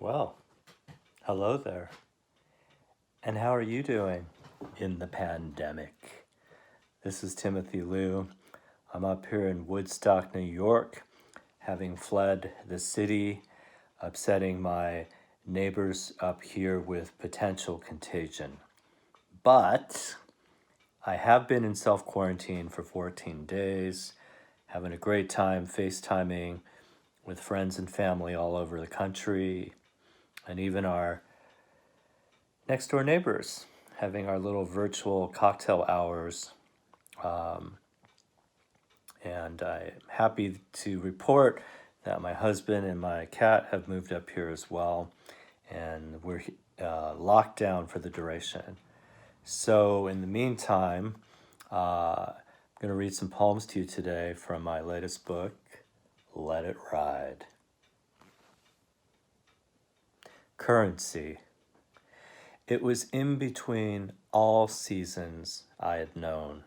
Well, hello there. And how are you doing in the pandemic? This is Timothy Liu. I'm up here in Woodstock, New York, having fled the city, upsetting my neighbors up here with potential contagion. But I have been in self-quarantine for 14 days, having a great time FaceTiming with friends and family all over the country, and even our next door neighbors, having our little virtual cocktail hours. And I'm happy to report that my husband and my cat have moved up here as well, and we're locked down for the duration. So, in the meantime, I'm going to read some poems to you today from my latest book, Let It Ride. Currency. It was in between all seasons I had known,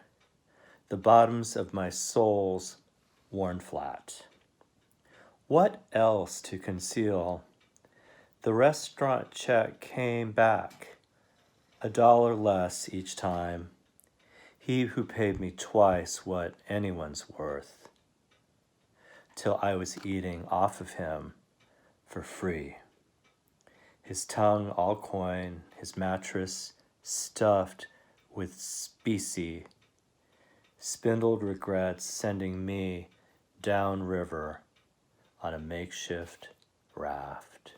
the bottoms of my soles worn flat. What else to conceal? The restaurant check came back, $1 less each time. He who paid me twice what anyone's worth, till I was eating off of him for free. His tongue all coin, his mattress stuffed with specie, spindled regrets sending me downriver on a makeshift raft.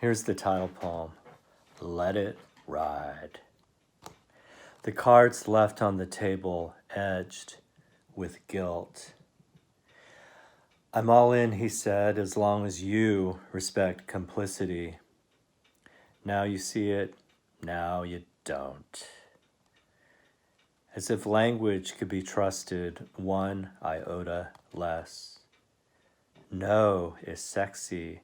Here's the title poem, Let It Ride. The cards left on the table edged with guilt. I'm all in, he said, as long as you respect complicity. Now you see it, now you don't. As if language could be trusted 1 iota less. No is sexy,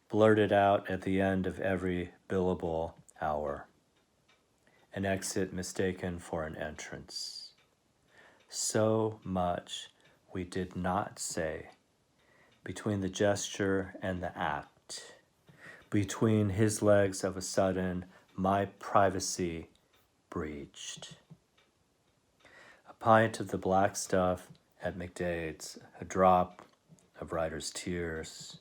blurted out at the end of every billable hour. An exit mistaken for an entrance. So much we did not say, between the gesture and the act, between his legs of a sudden, my privacy breached. A pint of the black stuff at McDade's, a drop of writer's tears.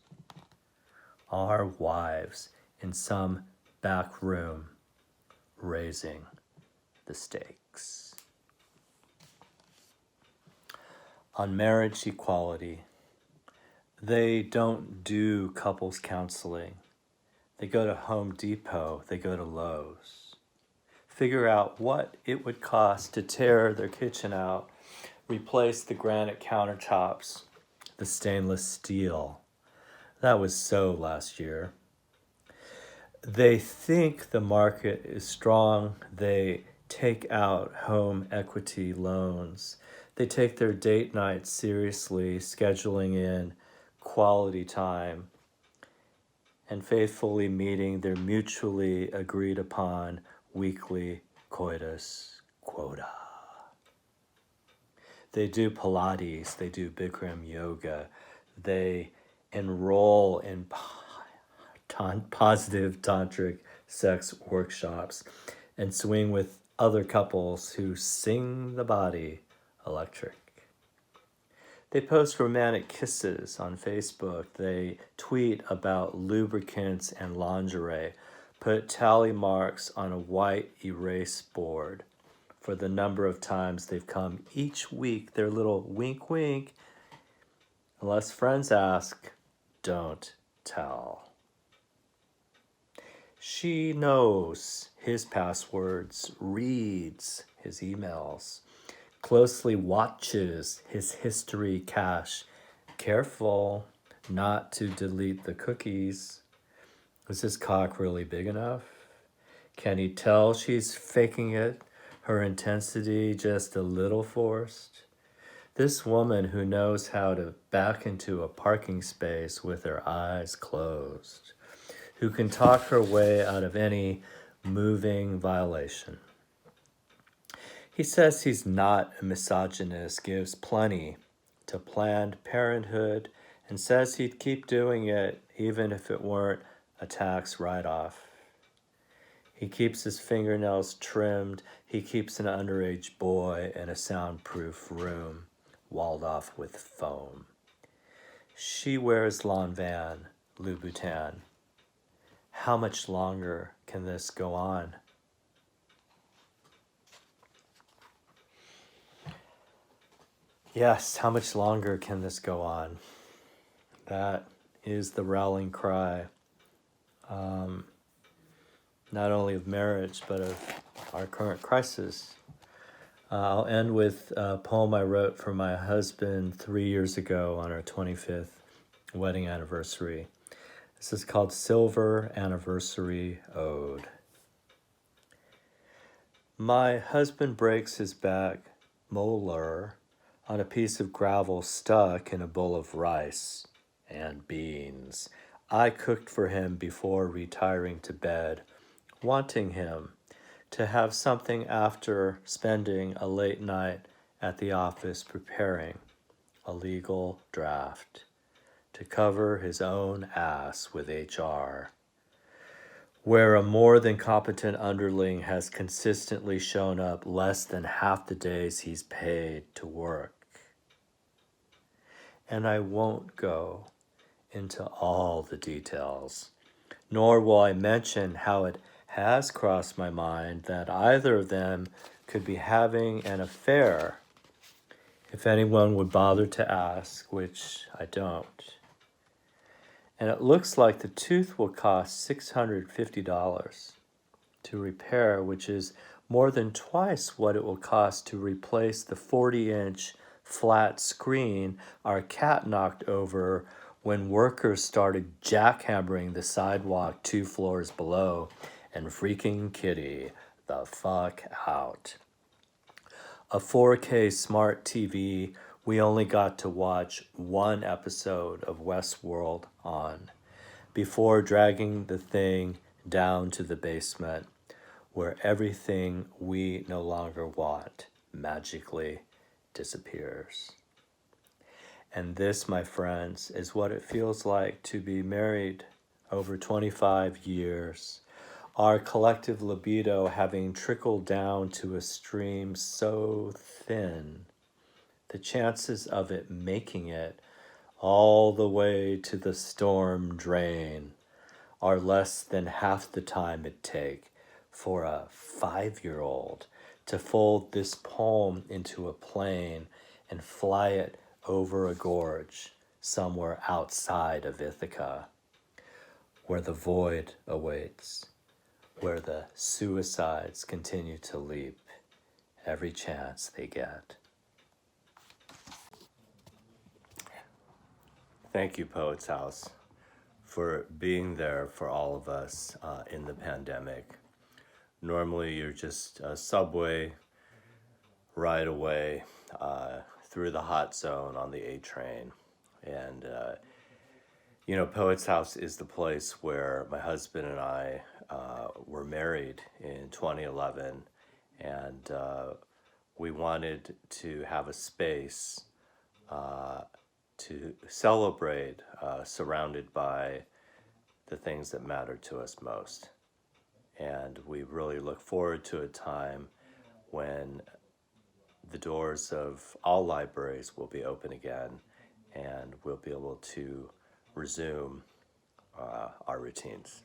Our wives in some back room raising the stakes. On marriage equality, they don't do couples counseling. They go to Home Depot, they go to Lowe's. Figure out what it would cost to tear their kitchen out, replace the granite countertops, the stainless steel. That was so last year. They think the market is strong. They take out home equity loans. They take their date night seriously, scheduling in quality time and faithfully meeting their mutually agreed upon weekly coitus quota. They do Pilates, they do Bikram yoga, they enroll in positive tantric sex workshops and swing with other couples who sing the body electric. They post romantic kisses on Facebook. They tweet about lubricants and lingerie, put tally marks on a white erase board for the number of times they've come each week, their little wink wink. Unless friends ask, don't tell. She knows his passwords, reads his emails, closely watches his history cache. Careful not to delete the cookies. Is his cock really big enough? Can he tell she's faking it? Her intensity just a little forced? This woman who knows how to back into a parking space with her eyes closed, who can talk her way out of any moving violation. He says he's not a misogynist, gives plenty to Planned Parenthood and says he'd keep doing it even if it weren't a tax write-off. He keeps his fingernails trimmed. He keeps an underage boy in a soundproof room, walled off with foam. She wears Lanvin, Louboutin. How much longer can this go on? Yes, how much longer can this go on? That is the rallying cry, not only of marriage, but of our current crisis. I'll end with a poem I wrote for my husband 3 years ago on our 25th wedding anniversary. This is called Silver Anniversary Ode. My husband breaks his back molar on a piece of gravel stuck in a bowl of rice and beans. I cooked for him before retiring to bed, wanting him to have something after spending a late night at the office preparing a legal draft to cover his own ass with HR, where a more than competent underling has consistently shown up less than half the days he's paid to work. And I won't go into all the details, nor will I mention how it has crossed my mind that either of them could be having an affair, if anyone would bother to ask, which I don't. And it looks like the tooth will cost $650 to repair, which is more than twice what it will cost to replace the 40-inch flat screen our cat knocked over when workers started jackhammering the sidewalk 2 floors below and freaking Kitty the fuck out. A 4K smart TV we only got to watch one episode of Westworld on before dragging the thing down to the basement where everything we no longer want magically disappears. And this, my friends, is what it feels like to be married over 25 years, our collective libido having trickled down to a stream so thin, the chances of it making it all the way to the storm drain are less than half the time it'd take for a 5-year-old to fold this poem into a plane and fly it over a gorge somewhere outside of Ithaca, where the void awaits, where the suicides continue to leap every chance they get. Thank you, Poets House, for being there for all of us in the pandemic. Normally, you're just a subway ride away through the hot zone on the A train. And, Poets House is the place where my husband and I were married in 2011. And we wanted to have a space to celebrate, surrounded by the things that matter to us most. And we really look forward to a time when the doors of all libraries will be open again and we'll be able to resume our routines.